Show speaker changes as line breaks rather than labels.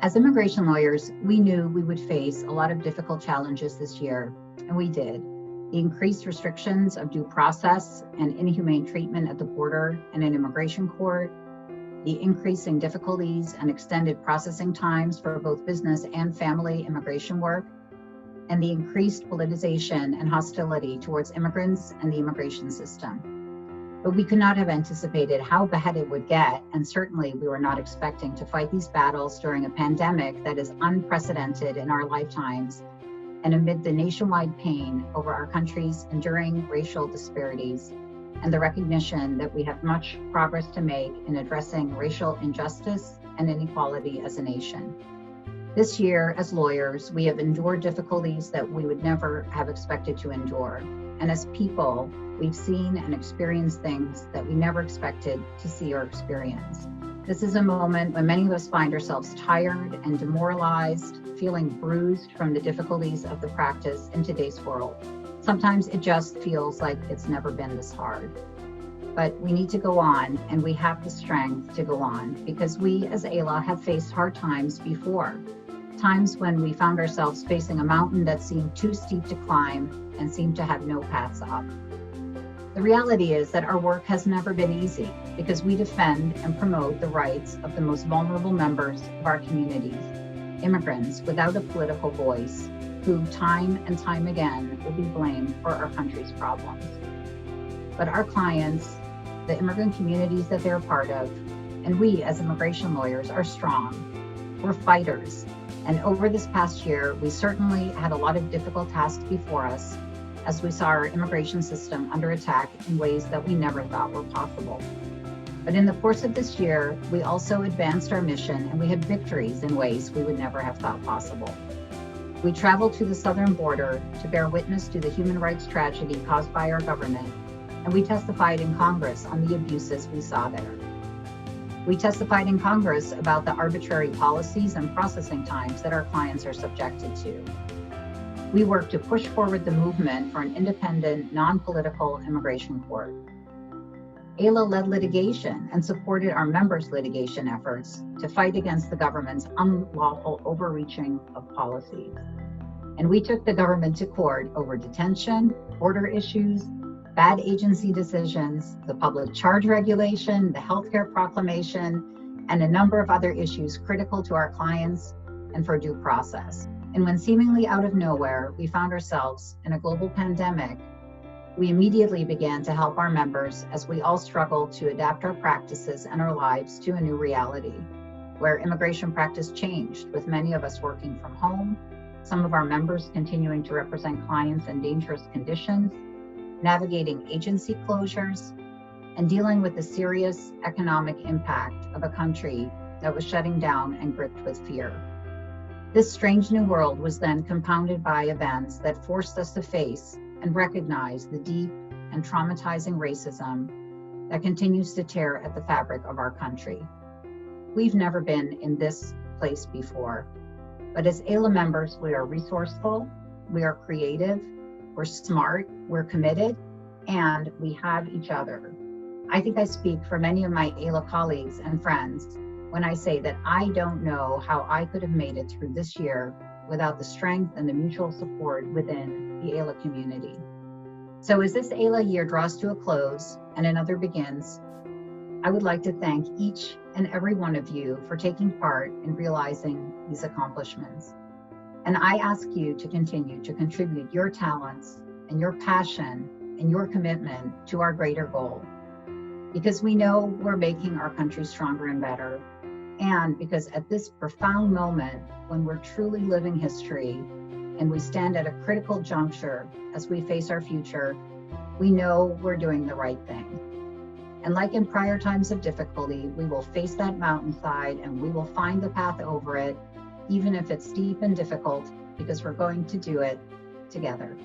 As immigration lawyers, we knew we would face a lot of difficult challenges this year, and we did. The increased restrictions of due process and inhumane treatment at the border and in immigration court, the increasing difficulties and extended processing times for both business and family immigration work, and the increased politicization and hostility towards immigrants and the immigration system. But we could not have anticipated how bad it would get, and certainly we were not expecting to fight these battles during a pandemic that is unprecedented in our lifetimes, and amid the nationwide pain over our country's enduring racial disparities, and the recognition that we have much progress to make in addressing racial injustice and inequality as a nation. This year, as lawyers, we have endured difficulties that we would never have expected to endure. And as people, we've seen and experienced things that we never expected to see or experience. This is a moment when many of us find ourselves tired and demoralized, feeling bruised from the difficulties of the practice in today's world. Sometimes it just feels like it's never been this hard. But we need to go on, and we have the strength to go on, because we as AILA have faced hard times before. Times when we found ourselves facing a mountain that seemed too steep to climb and seemed to have no paths up. The reality is that our work has never been easy, because we defend and promote the rights of the most vulnerable members of our communities, immigrants without a political voice, who time and time again will be blamed for our country's problems. But our clients, the immigrant communities that they're a part of, and we as immigration lawyers are strong. We're fighters. And over this past year, we certainly had a lot of difficult tasks before us as we saw our immigration system under attack in ways that we never thought were possible. But in the course of this year, we also advanced our mission, and we had victories in ways we would never have thought possible. We traveled to the southern border to bear witness to the human rights tragedy caused by our government, and we testified in Congress on the abuses we saw there. We testified in Congress about the arbitrary policies and processing times that our clients are subjected to. We worked to push forward the movement for an independent, non-political immigration court. AILA led litigation and supported our members' litigation efforts to fight against the government's unlawful overreaching of policies. And we took the government to court over detention, border issues, bad agency decisions, the public charge regulation, the healthcare proclamation, and a number of other issues critical to our clients and for due process. And when seemingly out of nowhere, we found ourselves in a global pandemic, we immediately began to help our members as we all struggled to adapt our practices and our lives to a new reality, where immigration practice changed, with many of us working from home, some of our members continuing to represent clients in dangerous conditions, navigating agency closures, and dealing with the serious economic impact of a country that was shutting down and gripped with fear. This strange new world was then compounded by events that forced us to face and recognize the deep and traumatizing racism that continues to tear at the fabric of our country. We've never been in this place before, but as AILA members, we are resourceful, we are creative, we're smart, we're committed, and we have each other. I think I speak for many of my AILA colleagues and friends when I say that I don't know how I could have made it through this year without the strength and the mutual support within the AILA community. So as this AILA year draws to a close and another begins, I would like to thank each and every one of you for taking part in realizing these accomplishments. And I ask you to continue to contribute your talents and your passion and your commitment to our greater goal, because we know we're making our country stronger and better. And because at this profound moment, when we're truly living history and we stand at a critical juncture as we face our future, we know we're doing the right thing. And like in prior times of difficulty, we will face that mountainside and we will find the path over it, even if it's steep and difficult, because we're going to do it together.